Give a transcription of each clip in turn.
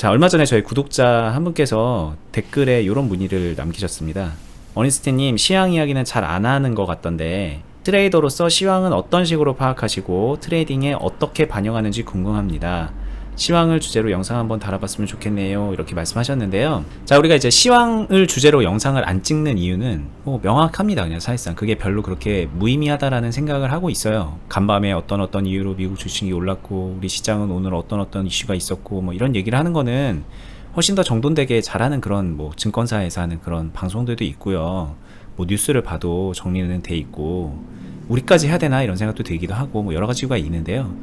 자, 얼마 전에 저희 구독자 한 분께서 댓글에 이런 문의를 남기셨습니다. 어니스트님, 시황 이야기는 잘 안 하는 것 같던데 트레이더로서 시황은 어떤 식으로 파악하시고 트레이딩에 어떻게 반영하는지 궁금합니다. 시황을 주제로 영상 한번 달아봤으면 좋겠네요. 이렇게 말씀하셨는데요. 자, 우리가 이제 시황을 주제로 영상을 안 찍는 이유는 뭐 명확합니다. 그냥 사실상 그게 별로 그렇게 무의미하다라는 생각을 하고 있어요. 간밤에 어떤 이유로 미국 주식이 올랐고 우리 시장은 오늘 어떤 이슈가 있었고 뭐 이런 얘기를 하는 거는 훨씬 더 정돈되게 잘하는 그런 뭐 증권사에서 하는 그런 방송들도 있고요. 뭐 뉴스를 봐도 정리는 돼 있고 우리까지 해야 되나 이런 생각도 들기도 하고 뭐 여러 가지가 있는데요.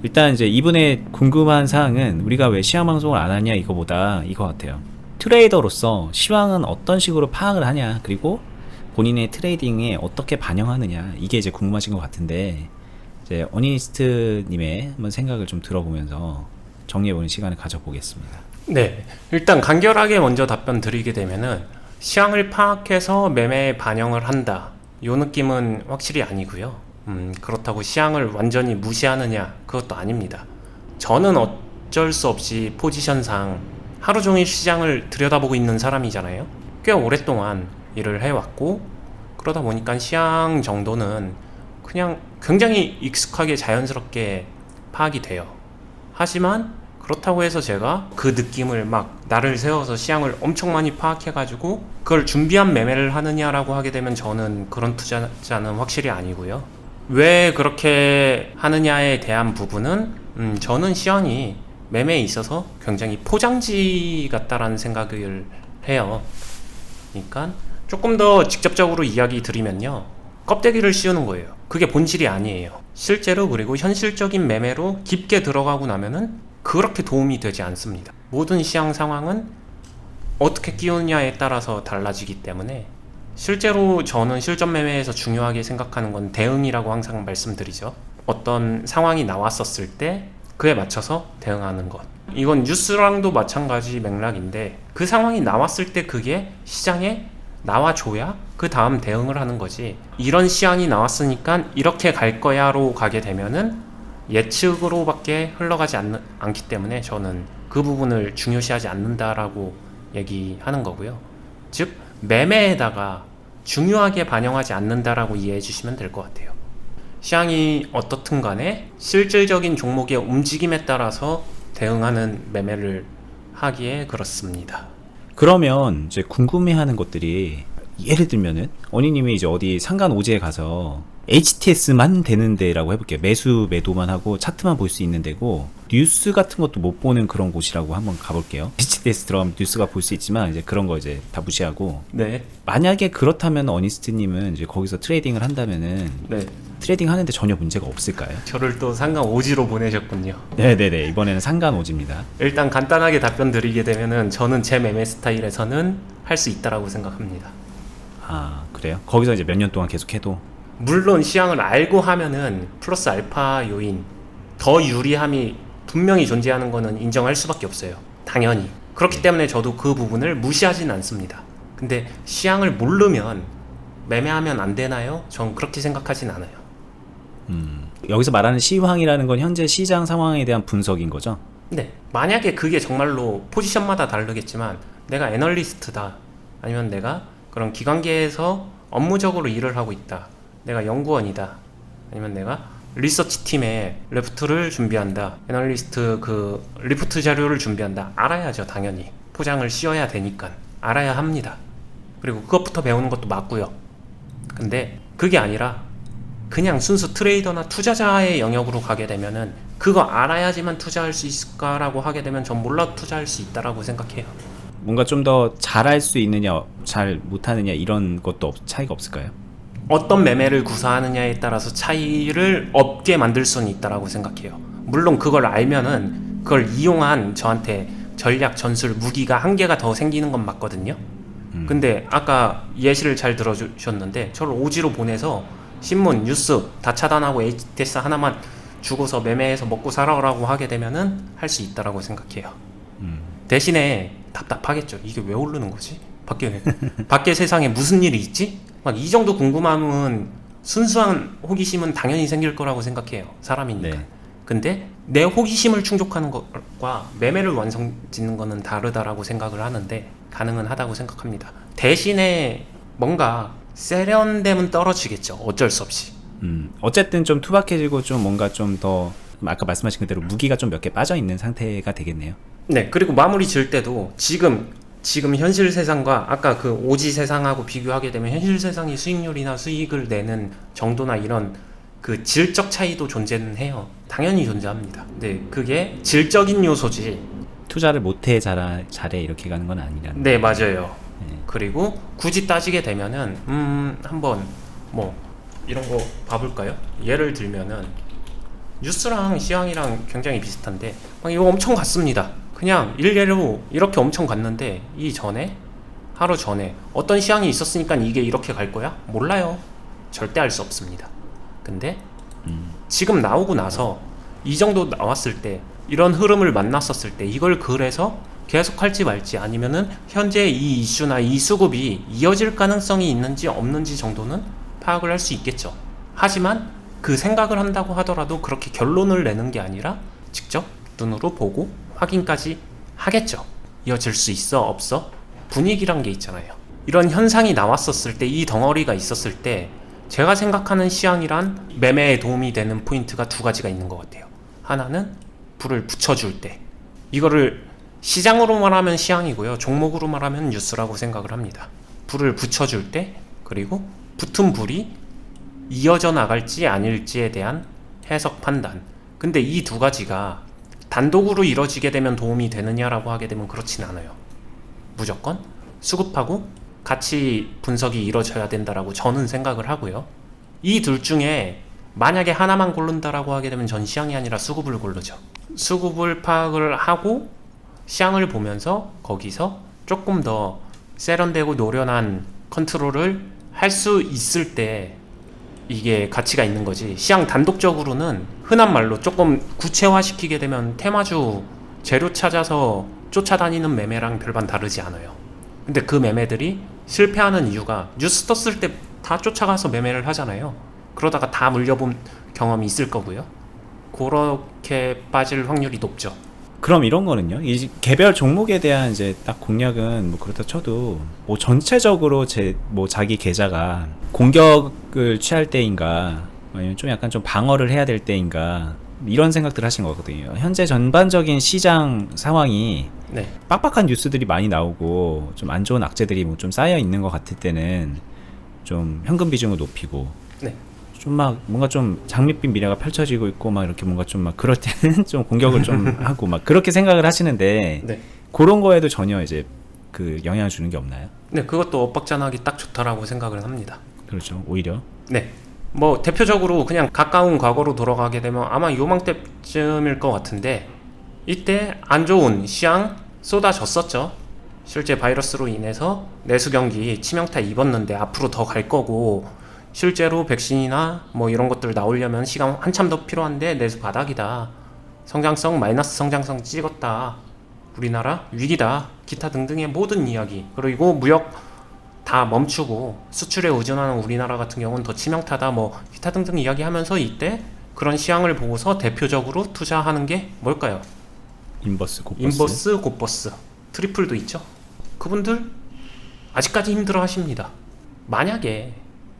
일단 이제 이분의 궁금한 사항은 우리가 왜 시황 방송을 안 하냐 이거보다 이거 같아요. 트레이더로서 시황은 어떤 식으로 파악을 하냐, 그리고 본인의 트레이딩에 어떻게 반영하느냐, 이게 이제 궁금하신 것 같은데 이제 어니스트님의 한번 생각을 좀 들어보면서 정리해보는 시간을 가져보겠습니다. 네, 일단 간결하게 먼저 답변 드리게 되면은 시황을 파악해서 매매에 반영을 한다, 요 느낌은 확실히 아니고요. 그렇다고 시황을 완전히 무시하느냐, 그것도 아닙니다. 저는 어쩔 수 없이 포지션상 하루 종일 시장을 들여다보고 있는 사람이잖아요. 꽤 오랫동안 일을 해왔고 그러다 보니까 시황 정도는 그냥 굉장히 익숙하게 자연스럽게 파악이 돼요. 하지만 그렇다고 해서 제가 그 느낌을 막 날을 세워서 시황을 엄청 많이 파악해가지고 그걸 준비한 매매를 하느냐라고 하게 되면 저는 그런 투자자는 확실히 아니고요. 왜 그렇게 하느냐에 대한 부분은 저는 시황이 매매에 있어서 굉장히 포장지 같다라는 생각을 해요. 그러니까 조금 더 직접적으로 이야기 드리면요, 껍데기를 씌우는 거예요. 그게 본질이 아니에요. 실제로 그리고 현실적인 매매로 깊게 들어가고 나면은 그렇게 도움이 되지 않습니다. 모든 시황 상황은 어떻게 끼우느냐에 따라서 달라지기 때문에 실제로 저는 실전 매매에서 중요하게 생각하는 건 대응이라고 항상 말씀드리죠. 어떤 상황이 나왔었을 때 그에 맞춰서 대응하는 것. 이건 뉴스랑도 마찬가지 맥락인데 그 상황이 나왔을 때 그게 시장에 나와줘야 그 다음 대응을 하는 거지. 이런 시황이 나왔으니까 이렇게 갈 거야로 가게 되면은 예측으로밖에 흘러가지 않기 때문에 저는 그 부분을 중요시하지 않는다라고 얘기하는 거고요. 즉 매매에다가 중요하게 반영하지 않는다라고 이해해 주시면 될 것 같아요. 시황이 어떻든 간에 실질적인 종목의 움직임에 따라서 대응하는 매매를 하기에 그렇습니다. 그러면 이제 궁금해하는 것들이, 예를 들면은 어니님이 이제 어디 상간 오지에 가서 HTS만 되는 데라고 해볼게요. 매수 매도만 하고 차트만 볼 수 있는 데고 뉴스 같은 것도 못 보는 그런 곳이라고 한번 가볼게요. HTS 들어가면 뉴스가 볼 수 있지만 이제 그런 거 이제 다 무시하고. 네. 만약에 그렇다면 어니스트님은 이제 거기서 트레이딩을 한다면은 네. 트레이딩 하는데 전혀 문제가 없을까요? 저를 또 상간 오지로 보내셨군요. 네네네, 이번에는 상간 오지입니다. 일단 간단하게 답변 드리게 되면은 저는 제 매매 스타일에서는 할 수 있다라고 생각합니다. 아, 그래요? 거기서 이제 몇 년 동안 계속 해도? 물론 시황을 알고 하면은 플러스 알파 요인, 더 유리함이 분명히 존재하는 거는 인정할 수밖에 없어요. 당연히. 그렇기 때문에 저도 그 부분을 무시하진 않습니다. 근데 시황을 모르면 매매하면 안 되나요? 전 그렇게 생각하진 않아요. 여기서 말하는 시황이라는 건 현재 시장 상황에 대한 분석인 거죠? 네. 만약에 그게 정말로 포지션마다 다르겠지만 내가 애널리스트다, 아니면 내가 그런 기관계에서 업무적으로 일을 하고 있다, 내가 연구원이다, 아니면 내가 리서치 팀에 레포트를 준비한다, 애널리스트 그 리포트 자료를 준비한다, 알아야죠. 당연히 포장을 씌워야 되니까 알아야 합니다. 그리고 그것부터 배우는 것도 맞고요. 근데 그게 아니라 그냥 순수 트레이더나 투자자의 영역으로 가게 되면은 그거 알아야지만 투자할 수 있을까라고 하게 되면 전 몰라도 투자할 수 있다라고 생각해요. 뭔가 좀 더 잘할 수 있느냐 잘 못하느냐 이런 것도 차이가 없을까요? 어떤 매매를 구사하느냐에 따라서 차이를 없게 만들 수는 있다라고 생각해요. 물론 그걸 알면은 그걸 이용한 저한테 전략, 전술, 무기가 한 개가 더 생기는 건 맞거든요. 근데 아까 예시를 잘 들어주셨는데 저를 오지로 보내서 신문, 뉴스 다 차단하고 HTS 하나만 주고서 매매해서 먹고 살아라고 하게 되면은 할 수 있다라고 생각해요. 대신에 답답하겠죠. 이게 왜 오르는 거지? 밖에 세상에 무슨 일이 있지? 막 이 정도 궁금함은, 순수한 호기심은 당연히 생길 거라고 생각해요. 사람이니까. 네. 근데 내 호기심을 충족하는 것과 매매를 완성 짓는 것은 다르다라고 생각을 하는데 가능은 하다고 생각합니다. 대신에 뭔가 세련됨은 떨어지겠죠. 어쩔 수 없이. 어쨌든 좀 투박해지고 좀 뭔가 좀 더 아까 말씀하신 그대로 무기가 좀 몇 개 빠져 있는 상태가 되겠네요. 네, 그리고 마무리 지을 때도 지금 현실 세상과 아까 그 오지 세상하고 비교하게 되면 현실 세상이 수익률이나 수익을 내는 정도나 이런 그 질적 차이도 존재는 해요. 당연히 존재합니다. 네, 그게 질적인 요소지. 투자를 못해 잘해 이렇게 가는 건 아니라는. 네, 맞아요. 네. 그리고 굳이 따지게 되면은 한번 뭐 이런 거 봐볼까요? 예를 들면은 뉴스랑 시황이랑 굉장히 비슷한데 막 이거 엄청 갔습니다. 그냥 일례로 이렇게 엄청 갔는데 하루 전에 어떤 시황이 있었으니까 이게 이렇게 갈 거야? 몰라요. 절대 알 수 없습니다. 근데 지금 나오고 나서 이 정도 나왔을 때 이런 흐름을 만났었을 때 이걸 그래서 계속 할지 말지 아니면은 현재 이 이슈나 이 수급이 이어질 가능성이 있는지 없는지 정도는 파악을 할 수 있겠죠. 하지만 그 생각을 한다고 하더라도 그렇게 결론을 내는 게 아니라 직접 눈으로 보고 확인까지 하겠죠. 이어질 수 있어 없어? 분위기란 게 있잖아요. 이런 현상이 나왔었을 때 이 덩어리가 있었을 때 제가 생각하는 시황이란 매매에 도움이 되는 포인트가 두 가지가 있는 것 같아요. 하나는 불을 붙여줄 때, 이거를 시장으로 말하면 시황이고요, 종목으로 말하면 뉴스라고 생각을 합니다. 불을 붙여줄 때, 그리고 붙은 불이 이어져 나갈지 아닐지에 대한 해석 판단. 근데 이 두 가지가 단독으로 이뤄지게 되면 도움이 되느냐라고 하게 되면 그렇진 않아요. 무조건 수급하고 같이 분석이 이루어져야 된다라고 저는 생각을 하고요. 이 둘 중에 만약에 하나만 고른다라고 하게 되면 전 시황이 아니라 수급을 고르죠. 수급을 파악을 하고 시황을 보면서 거기서 조금 더 세련되고 노련한 컨트롤을 할 수 있을 때 이게 가치가 있는 거지. 시황 단독적으로는 흔한 말로 조금 구체화시키게 되면 테마주 재료 찾아서 쫓아다니는 매매랑 별반 다르지 않아요. 근데 그 매매들이 실패하는 이유가 뉴스 떴을 때 다 쫓아가서 매매를 하잖아요. 그러다가 다 물려본 경험이 있을 거고요. 그렇게 빠질 확률이 높죠. 그럼 이런 거는요? 이 개별 종목에 대한 이제 딱 공략은 뭐 그렇다 쳐도 뭐 전체적으로 뭐 자기 계좌가 공격을 취할 때인가 아니면 좀 약간 좀 방어를 해야 될 때인가 이런 생각들 하신 거거든요. 현재 전반적인 시장 상황이 네. 빡빡한 뉴스들이 많이 나오고 좀 안 좋은 악재들이 뭐 좀 쌓여 있는 것 같을 때는 좀 현금 비중을 높이고 네. 좀 막 뭔가 좀 장밋빛 미래가 펼쳐지고 있고 막 이렇게 뭔가 좀 막 그럴 때는 좀 공격을 좀 하고 막 그렇게 생각을 하시는데 네. 그런 거에도 전혀 이제 그 영향을 주는 게 없나요? 네, 그것도 엇박자나기 딱 좋다라고 생각을 합니다. 그렇죠. 오히려. 네. 뭐 대표적으로 그냥 가까운 과거로 돌아가게 되면 아마 요맘때쯤일 것 같은데 이때 안 좋은 시황 쏟아졌었죠. 실제 바이러스로 인해서 내수 경기 치명타 입었는데 앞으로 더 갈 거고 실제로 백신이나 뭐 이런 것들 나오려면 시간 한참 더 필요한데 내수 바닥이다. 성장성 마이너스 성장성 찍었다. 우리나라 위기다. 기타 등등의 모든 이야기. 그리고 무역 다 멈추고 수출에 의존하는 우리나라 같은 경우는 더 치명타다. 뭐 기타 등등 이야기하면서 이때 그런 시황을 보고서 대표적으로 투자하는 게 뭘까요? 인버스, 곱버스. 인버스, 곱버스. 트리플도 있죠. 그분들 아직까지 힘들어 하십니다. 만약에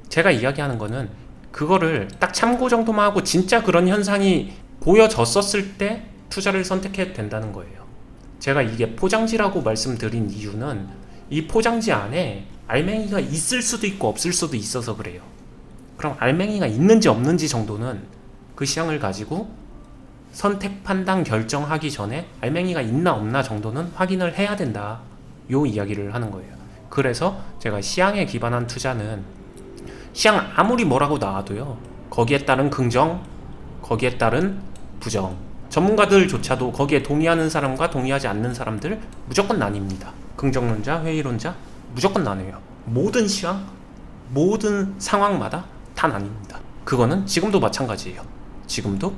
제가 이야기하는 거는 그거를 딱 참고 정도만 하고 진짜 그런 현상이 보여졌었을 때 투자를 선택해도 된다는 거예요. 제가 이게 포장지라고 말씀드린 이유는 이 포장지 안에 알맹이가 있을 수도 있고 없을 수도 있어서 그래요. 그럼 알맹이가 있는지 없는지 정도는 그 시황을 가지고 선택, 판단, 결정하기 전에 알맹이가 있나 없나 정도는 확인을 해야 된다. 요 이야기를 하는 거예요. 그래서 제가 시황에 기반한 투자는 시황 아무리 뭐라고 나와도요, 거기에 따른 긍정, 거기에 따른 부정, 전문가들조차도 거기에 동의하는 사람과 동의하지 않는 사람들 무조건 나뉩니다. 긍정론자, 회의론자 무조건 나뉘어요. 모든 시황, 모든 상황마다 다 나뉩니다. 그거는 지금도 마찬가지예요. 지금도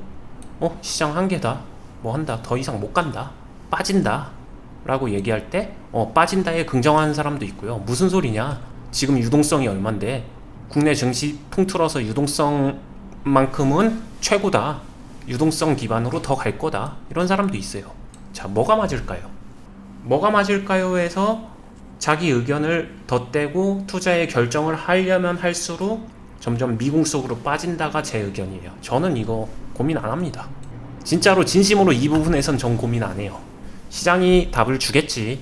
시장 한계다, 뭐 한다, 더 이상 못 간다, 빠진다 라고 얘기할 때 빠진다에 긍정하는 사람도 있고요. 무슨 소리냐, 지금 유동성이 얼만데 국내 증시 통틀어서 유동성만큼은 최고다, 유동성 기반으로 더 갈 거다. 이런 사람도 있어요. 자, 뭐가 맞을까요? 뭐가 맞을까요? 해서 자기 의견을 덧대고 투자의 결정을 하려면 할수록 점점 미궁 속으로 빠진다가 제 의견이에요. 저는 이거 고민 안 합니다. 진짜로 진심으로 이 부분에선 전 고민 안 해요. 시장이 답을 주겠지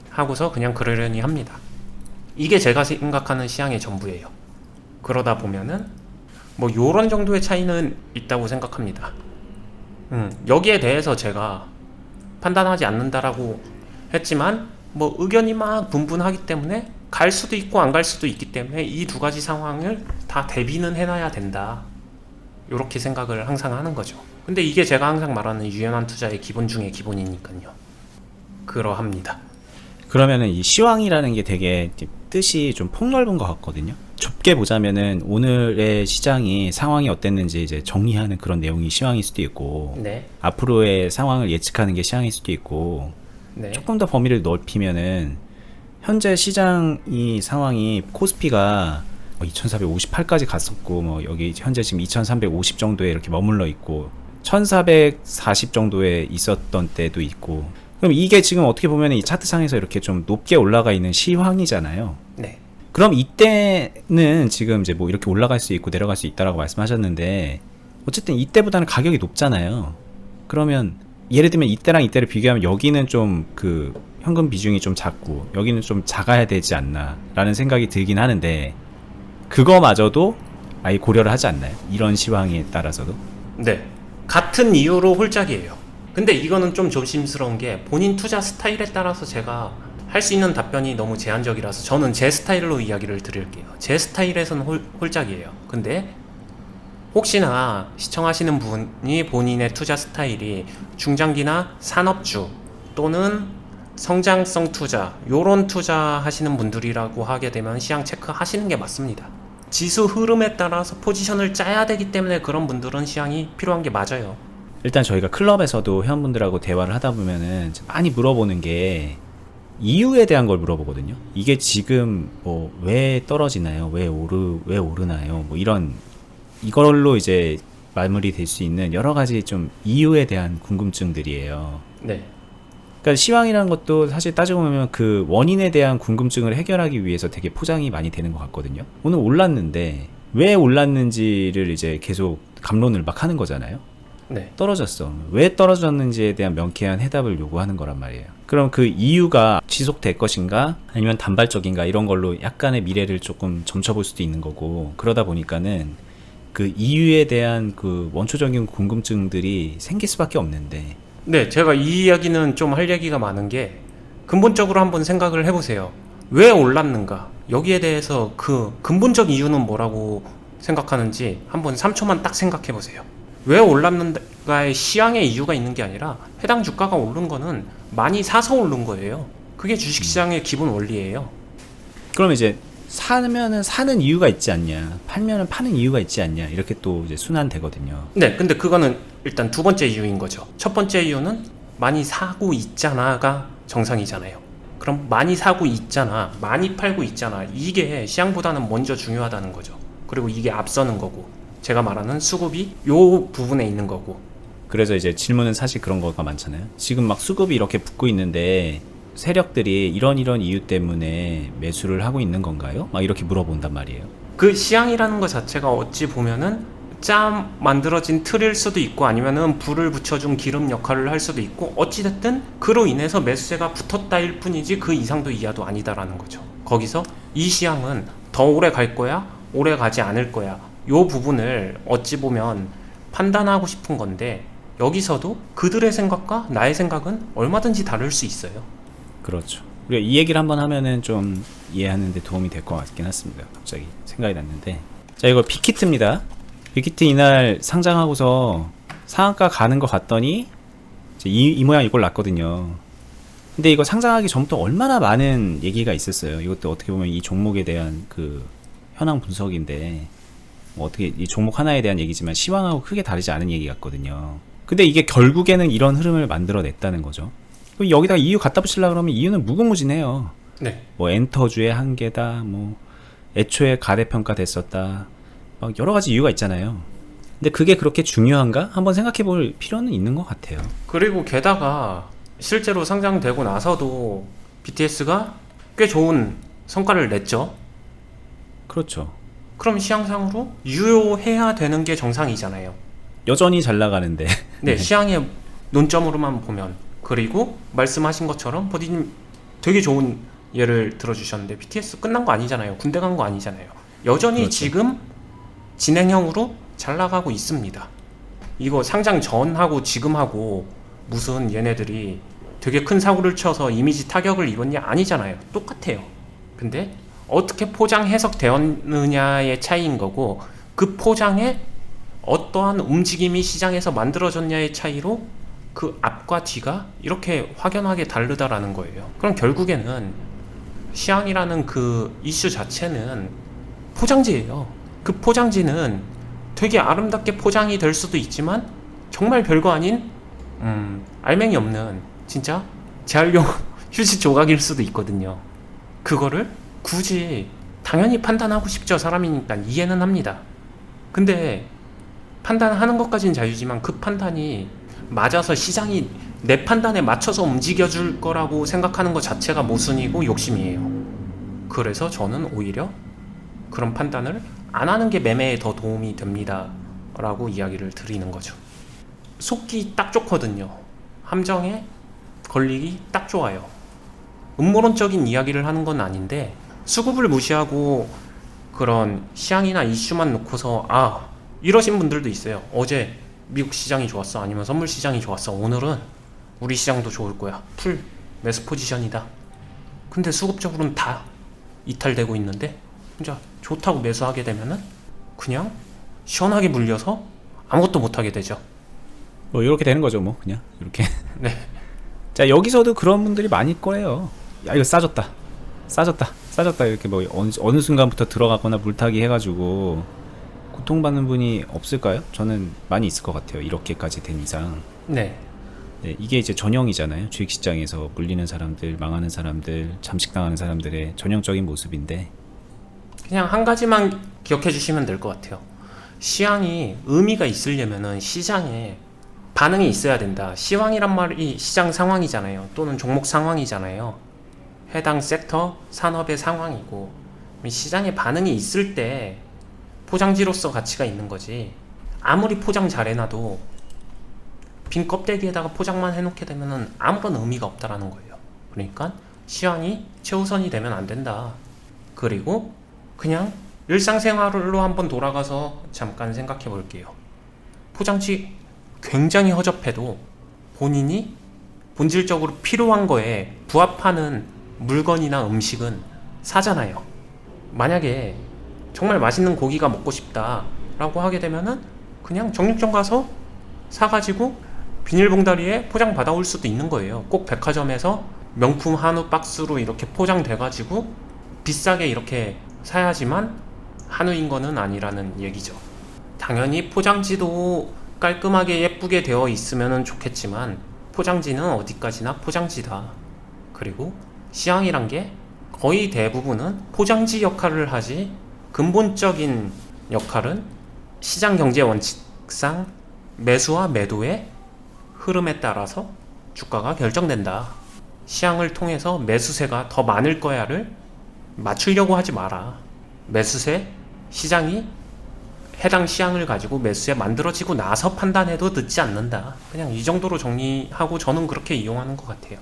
하고서 그냥 그러려니 합니다. 이게 제가 생각하는 시장의 전부예요. 그러다 보면은 뭐 요런 정도의 차이는 있다고 생각합니다. 여기에 대해서 제가 판단하지 않는다라고 했지만 뭐 의견이 막 분분하기 때문에 갈 수도 있고 안 갈 수도 있기 때문에 이 두 가지 상황을 다 대비는 해놔야 된다. 요렇게 생각을 항상 하는 거죠. 근데 이게 제가 항상 말하는 유연한 투자의 기본 중에 기본이니까요. 그러합니다. 그러면은 이 시황이라는 게 되게 뜻이 좀 폭넓은 것 같거든요. 좁게 보자면은 오늘의 시장이 상황이 어땠는지 이제 정리하는 그런 내용이 시황일 수도 있고, 네. 앞으로의 상황을 예측하는 게 시황일 수도 있고, 네. 조금 더 범위를 넓히면은 현재 시장이 상황이 코스피가 2458까지 갔었고, 뭐 여기 현재 지금 2350 정도에 이렇게 머물러 있고 1440 정도에 있었던 때도 있고, 그럼 이게 지금 어떻게 보면 이 차트상에서 이렇게 좀 높게 올라가 있는 시황이잖아요. 네. 그럼 이때는 지금 이제 뭐 이렇게 올라갈 수 있고 내려갈 수 있다라고 말씀하셨는데, 어쨌든 이때보다는 가격이 높잖아요. 그러면 예를 들면 이때랑 이때를 비교하면 여기는 좀 그 현금 비중이 좀 작고 여기는 좀 작아야 되지 않나 라는 생각이 들긴 하는데, 그거마저도 아예 고려를 하지 않나요? 이런 시황에 따라서도? 네. 같은 이유로 홀짝이에요. 근데 이거는 좀 조심스러운 게 본인 투자 스타일에 따라서 제가 할 수 있는 답변이 너무 제한적이라서 저는 제 스타일로 이야기를 드릴게요. 제 스타일에서는 홀짝이에요. 근데 혹시나 시청하시는 분이 본인의 투자 스타일이 중장기나 산업주 또는 성장성 투자, 요런 투자 하시는 분들이라고 하게 되면 시장 체크 하시는 게 맞습니다. 지수 흐름에 따라서 포지션을 짜야 되기 때문에 그런 분들은 시장이 필요한 게 맞아요. 일단 저희가 클럽에서도 회원분들하고 대화를 하다 보면은 많이 물어보는 게 이유에 대한 걸 물어보거든요. 이게 지금 뭐 왜 떨어지나요? 왜 오르나요? 뭐 이걸로 이제 마무리 될 수 있는 여러 가지 좀 이유에 대한 궁금증들이에요. 네. 그러니까 시황이라는 것도 사실 따지고 보면 그 원인에 대한 궁금증을 해결하기 위해서 되게 포장이 많이 되는 것 같거든요. 오늘 올랐는데 왜 올랐는지를 이제 계속 갑론을 막 하는 거잖아요. 네. 떨어졌어. 왜 떨어졌는지에 대한 명쾌한 해답을 요구하는 거란 말이에요. 그럼 그 이유가 지속될 것인가 아니면 단발적인가 이런 걸로 약간의 미래를 조금 점쳐볼 수도 있는 거고, 그러다 보니까는 그 이유에 대한 그 원초적인 궁금증들이 생길 수밖에 없는데, 네, 제가 이 이야기는 좀 할 얘기가 많은 게 근본적으로 한번 생각을 해보세요. 왜 올랐는가? 여기에 대해서 그 근본적 이유는 뭐라고 생각하는지 한번 3초만 딱 생각해보세요. 왜 올랐는가의 시황의 이유가 있는 게 아니라 해당 주가가 오른 거는 많이 사서 오른 거예요. 그게 주식시장의 기본 원리예요. 그럼 이제 사면은 사는 이유가 있지 않냐, 팔면은 파는 이유가 있지 않냐, 이렇게 또 이제 순환되거든요. 네, 근데 그거는 일단 두 번째 이유인 거죠. 첫 번째 이유는 많이 사고 있잖아가 정상이잖아요. 그럼 많이 사고 있잖아, 많이 팔고 있잖아, 이게 시장보다는 먼저 중요하다는 거죠. 그리고 이게 앞서는 거고, 제가 말하는 수급이 요 부분에 있는 거고. 그래서 이제 질문은 사실 그런 거가 많잖아요. 지금 막 수급이 이렇게 붙고 있는데 세력들이 이런 이유 때문에 매수를 하고 있는 건가요? 막 이렇게 물어본단 말이에요. 그 시향이라는 것 자체가 어찌 보면은 짜 만들어진 틀일 수도 있고 아니면은 불을 붙여준 기름 역할을 할 수도 있고, 어찌됐든 그로 인해서 매수세가 붙었다일 뿐이지 그 이상도 이하도 아니다라는 거죠. 거기서 이 시향은 더 오래 갈 거야? 오래 가지 않을 거야? 요 부분을 어찌 보면 판단하고 싶은 건데, 여기서도 그들의 생각과 나의 생각은 얼마든지 다를 수 있어요. 그렇죠. 우리가 이 얘기를 한번 하면은 좀 이해하는 데 도움이 될 것 같긴 했습니다. 갑자기 생각이 났는데, 자, 이거 빅히트입니다. 빅히트 이날 상장하고서 상한가 가는 거 같더니 이제 이 모양 이걸 났거든요. 근데 이거 상장하기 전부터 얼마나 많은 얘기가 있었어요. 이것도 어떻게 보면 이 종목에 대한 그 현황 분석인데, 뭐 어떻게 이 종목 하나에 대한 얘기지만 시황하고 크게 다르지 않은 얘기 같거든요. 근데 이게 결국에는 이런 흐름을 만들어냈다는 거죠. 그럼 여기다가 이유 갖다 붙이려고 그러면 이유는 무궁무진해요. 네. 뭐 엔터주의 한계다, 뭐 애초에 가대평가 됐었다, 막 여러 가지 이유가 있잖아요. 근데 그게 그렇게 중요한가? 한번 생각해 볼 필요는 있는 것 같아요. 그리고 게다가 실제로 상장되고 나서도 BTS가 꽤 좋은 성과를 냈죠. 그렇죠. 그럼 시향상으로 유효해야 되는 게 정상이잖아요. 여전히 잘 나가는데. 네, 시향의 논점으로만 보면. 그리고 말씀하신 것처럼 버디님 되게 좋은 예를 들어주셨는데 BTS 끝난 거 아니잖아요. 군대 간 거 아니잖아요. 여전히 그렇죠. 지금 진행형으로 잘 나가고 있습니다. 이거 상장 전하고 지금하고 무슨 얘네들이 되게 큰 사고를 쳐서 이미지 타격을 입었냐 아니잖아요. 똑같아요. 근데 어떻게 포장 해석되었느냐의 차이인 거고 그 포장에 어떠한 움직임이 시장에서 만들어졌냐의 차이로 그 앞과 뒤가 이렇게 확연하게 다르다라는 거예요. 그럼 결국에는 시향이라는 그 이슈 자체는 포장지예요. 그 포장지는 되게 아름답게 포장이 될 수도 있지만 정말 별거 아닌 알맹이 없는 진짜 재활용 휴지 조각일 수도 있거든요. 그거를 굳이 당연히 판단하고 싶죠. 사람이니까 이해는 합니다. 근데 판단하는 것까지는 자유지만 그 판단이 맞아서 시장이 내 판단에 맞춰서 움직여줄 거라고 생각하는 것 자체가 모순이고 욕심이에요. 그래서 저는 오히려 그런 판단을 안 하는 게 매매에 더 도움이 됩니다 라고 이야기를 드리는 거죠. 속기 딱 좋거든요. 함정에 걸리기 딱 좋아요. 음모론적인 이야기를 하는 건 아닌데 수급을 무시하고 그런 시향이나 이슈만 놓고서 이러신 분들도 있어요. 어제 미국 시장이 좋았어, 아니면 선물 시장이 좋았어, 오늘은 우리 시장도 좋을 거야, 풀 매수 포지션이다. 근데 수급적으로는 다 이탈되고 있는데 혼자 좋다고 매수하게 되면은 그냥 시원하게 물려서 아무것도 못하게 되죠. 뭐 이렇게 되는 거죠, 뭐 그냥 이렇게. 네. 자, 여기서도 그런 분들이 많을 거예요. 야, 이거 싸졌다, 이렇게 뭐 어느 순간부터 들어가거나 물타기 해가지고 고통받는 분이 없을까요? 저는 많이 있을 것 같아요. 이렇게까지 된 이상. 네. 네, 이게 이제 전형이잖아요. 주식시장에서 물리는 사람들, 망하는 사람들, 잠식당하는 사람들의 전형적인 모습인데, 그냥 한 가지만 기억해 주시면 될 것 같아요. 시황이 의미가 있으려면은 시장에 반응이 있어야 된다. 시황이란 말이 시장 상황이잖아요. 또는 종목 상황이잖아요. 해당 섹터, 산업의 상황이고, 시장에 반응이 있을 때 포장지로서 가치가 있는 거지. 아무리 포장 잘 해놔도 빈 껍데기에다가 포장만 해놓게 되면은 아무런 의미가 없다라는 거예요. 그러니까 시황이 최우선이 되면 안 된다. 그리고 그냥 일상생활로 한번 돌아가서 잠깐 생각해 볼게요. 포장지 굉장히 허접해도 본인이 본질적으로 필요한 거에 부합하는 물건이나 음식은 사잖아요. 만약에 정말 맛있는 고기가 먹고 싶다 라고 하게 되면은 그냥 정육점 가서 사가지고 비닐봉다리에 포장 받아올 수도 있는 거예요. 꼭 백화점에서 명품 한우 박스로 이렇게 포장돼가지고 비싸게 이렇게 사야지만 한우인 거는 아니라는 얘기죠. 당연히 포장지도 깔끔하게 예쁘게 되어 있으면 좋겠지만 포장지는 어디까지나 포장지다. 그리고 시황이란 게 거의 대부분은 포장지 역할을 하지 근본적인 역할은 시장 경제 원칙상 매수와 매도의 흐름에 따라서 주가가 결정된다. 시황을 통해서 매수세가 더 많을 거야를 맞추려고 하지 마라. 매수세, 시장이 해당 시황을 가지고 매수세 만들어지고 나서 판단해도 늦지 않는다. 그냥 이 정도로 정리하고 저는 그렇게 이용하는 것 같아요.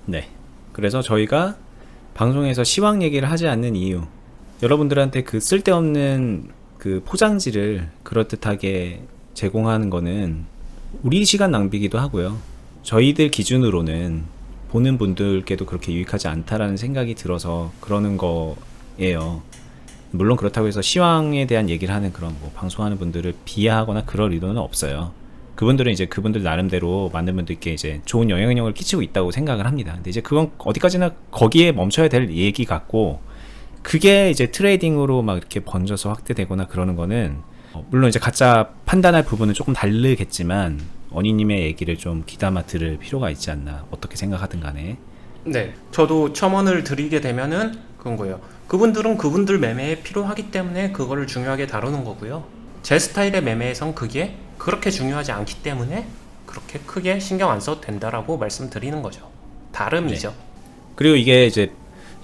네. 그래서 저희가 방송에서 시황 얘기를 하지 않는 이유, 여러분들한테 그 쓸데없는 그 포장지를 그럴듯하게 제공하는 거는 우리 시간 낭비기도 하고요. 저희들 기준으로는 보는 분들께도 그렇게 유익하지 않다라는 생각이 들어서 그러는 거예요. 물론 그렇다고 해서 시황에 대한 얘기를 하는 그런 뭐 방송하는 분들을 비하하거나 그럴 의도는 없어요. 그분들은 이제 그분들 나름대로 많은 분들께 이제 좋은 영향력을 끼치고 있다고 생각을 합니다. 근데 이제 그건 어디까지나 거기에 멈춰야 될 얘기 같고, 그게 이제 트레이딩으로 막 이렇게 번져서 확대되거나 그러는 거는 물론 이제 각자 판단할 부분은 조금 다르겠지만 어니님의 얘기를 좀 귀담아 들을 필요가 있지 않나, 어떻게 생각하든 간에. 네, 저도 첨언을 드리게 되면은 그건 거예요. 그분들은 그분들 매매에 필요하기 때문에 그거를 중요하게 다루는 거고요. 제 스타일의 매매에선 그게 그렇게 중요하지 않기 때문에 그렇게 크게 신경 안 써도 된다라고 말씀드리는 거죠. 다름이죠. 그리고 이게 이제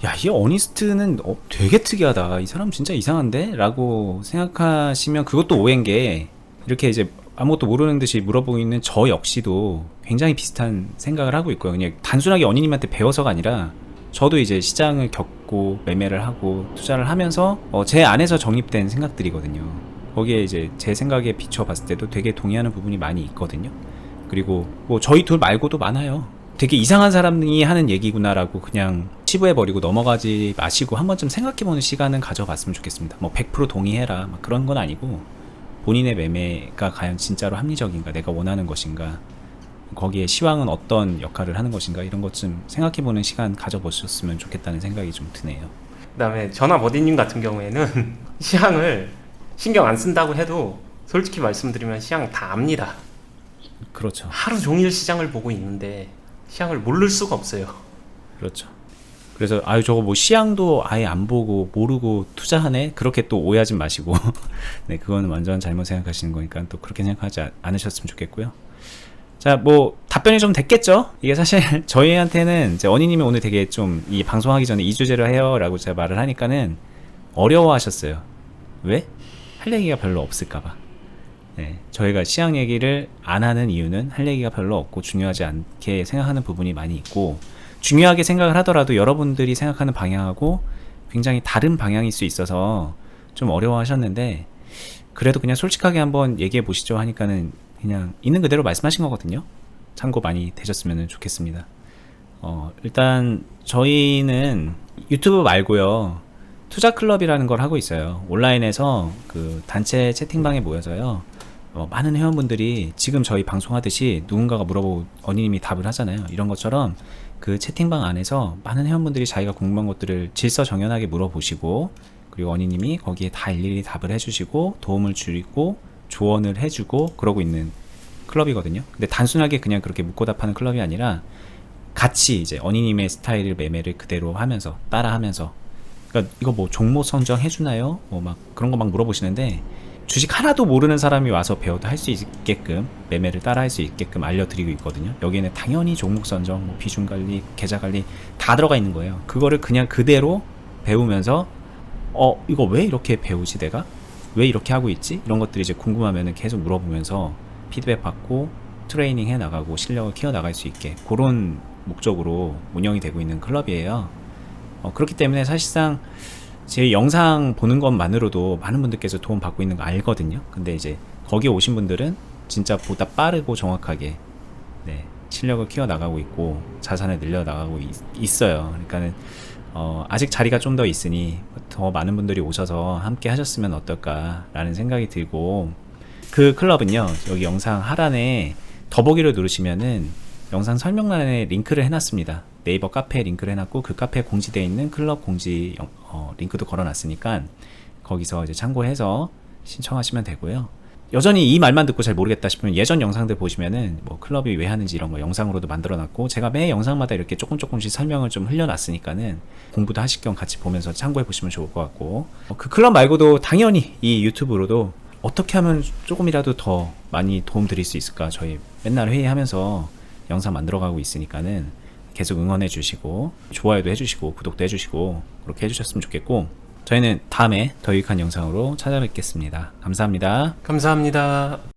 야, 이 어니스트는 되게 특이하다. 이 사람 진짜 이상한데? 라고 생각하시면 그것도 오해인 게 이렇게 이제 아무것도 모르는 듯이 물어보고 있는 저 역시도 굉장히 비슷한 생각을 하고 있고요. 그냥 단순하게 언니님한테 배워서가 아니라 저도 이제 시장을 겪고 매매를 하고 투자를 하면서 제 안에서 정립된 생각들이거든요. 거기에 이제 제 생각에 비춰봤을 때도 되게 동의하는 부분이 많이 있거든요. 그리고 뭐 저희 둘 말고도 많아요. 되게 이상한 사람이 하는 얘기구나라고 그냥 치부해버리고 넘어가지 마시고 한 번쯤 생각해보는 시간은 가져봤으면 좋겠습니다. 뭐 100% 동의해라 막 그런 건 아니고 본인의 매매가 과연 진짜로 합리적인가, 내가 원하는 것인가, 거기에 시황은 어떤 역할을 하는 것인가, 이런 것 좀 생각해보는 시간 가져보셨으면 좋겠다는 생각이 좀 드네요. 그다음에 전화버디님 같은 경우에는 시향을 신경 안 쓴다고 해도 솔직히 말씀드리면 시향 다 압니다. 그렇죠. 하루 종일 시장을 보고 있는데 시향을 모를 수가 없어요. 그렇죠. 그래서 아유 저거 뭐 시향도 아예 안 보고 모르고 투자하네, 그렇게 또 오해하지 마시고 네, 그거는 완전 잘못 생각하시는 거니까 또 그렇게 생각하지 않으셨으면 좋겠고요. 자, 뭐 답변이 좀 됐겠죠? 이게 사실 저희한테는 이제 언니님이 오늘 되게 좀 이 방송하기 전에 이 주제를 해요 라고 제가 말을 하니까는 어려워하셨어요. 왜? 할 얘기가 별로 없을까봐. 네, 저희가 시향 얘기를 안 하는 이유는 할 얘기가 별로 없고 중요하지 않게 생각하는 부분이 많이 있고, 중요하게 생각을 하더라도 여러분들이 생각하는 방향하고 굉장히 다른 방향일 수 있어서 좀 어려워하셨는데, 그래도 그냥 솔직하게 한번 얘기해 보시죠 하니까는 그냥 있는 그대로 말씀하신 거거든요. 참고 많이 되셨으면 좋겠습니다. 일단 저희는 유튜브 말고요, 투자 클럽이라는 걸 하고 있어요. 온라인에서 그 단체 채팅방에 모여서요, 많은 회원분들이 지금 저희 방송하듯이 누군가가 물어보고 언니님이 답을 하잖아요. 이런 것처럼 그 채팅방 안에서 많은 회원분들이 자기가 궁금한 것들을 질서정연하게 물어보시고, 그리고 언니님이 거기에 다 일일이 답을 해주시고 도움을 주고 조언을 해주고 그러고 있는 클럽이거든요. 근데 단순하게 그냥 그렇게 묻고 답하는 클럽이 아니라 같이 이제 언니님의 스타일을 매매를 그대로 하면서 따라하면서, 그러니까 이거 뭐 종목 선정 해주나요? 뭐 막 그런 거 막 물어보시는데, 주식 하나도 모르는 사람이 와서 배워도 할 수 있게끔, 매매를 따라 할 수 있게끔 알려드리고 있거든요. 여기에는 당연히 종목 선정, 뭐 비중 관리, 계좌 관리 다 들어가 있는 거예요. 그거를 그냥 그대로 배우면서 이거 왜 이렇게 배우지, 내가 왜 이렇게 하고 있지, 이런 것들이 이제 궁금하면은 계속 물어보면서 피드백 받고 트레이닝 해 나가고 실력을 키워 나갈 수 있게, 그런 목적으로 운영이 되고 있는 클럽이에요. 그렇기 때문에 사실상 제 영상 보는 것만으로도 많은 분들께서 도움 받고 있는 거 알거든요. 근데 이제 거기에 오신 분들은 진짜 보다 빠르고 정확하게 네, 실력을 키워 나가고 있고 자산을 늘려 나가고 있어요. 그러니까는 아직 자리가 좀 더 있으니 더 많은 분들이 오셔서 함께 하셨으면 어떨까라는 생각이 들고, 그 클럽은요, 여기 영상 하단에 더보기를 누르시면은 영상 설명란에 링크를 해놨습니다. 네이버 카페에 링크를 해놨고, 그 카페에 공지되어 있는 클럽 공지 링크도 걸어놨으니까 거기서 이제 참고해서 신청하시면 되고요. 여전히 이 말만 듣고 잘 모르겠다 싶으면 예전 영상들 보시면은 뭐 클럽이 왜 하는지 이런 거 영상으로도 만들어놨고, 제가 매 영상마다 이렇게 조금씩 설명을 좀 흘려놨으니까는 공부도 하실 겸 같이 보면서 참고해 보시면 좋을 것 같고, 그 클럽 말고도 당연히 이 유튜브로도 어떻게 하면 조금이라도 더 많이 도움 드릴 수 있을까, 저희 맨날 회의하면서 영상 만들어가고 있으니까는 계속 응원해 주시고 좋아요도 해주시고 구독도 해주시고 그렇게 해주셨으면 좋겠고, 저희는 다음에 더 유익한 영상으로 찾아뵙겠습니다. 감사합니다. 감사합니다.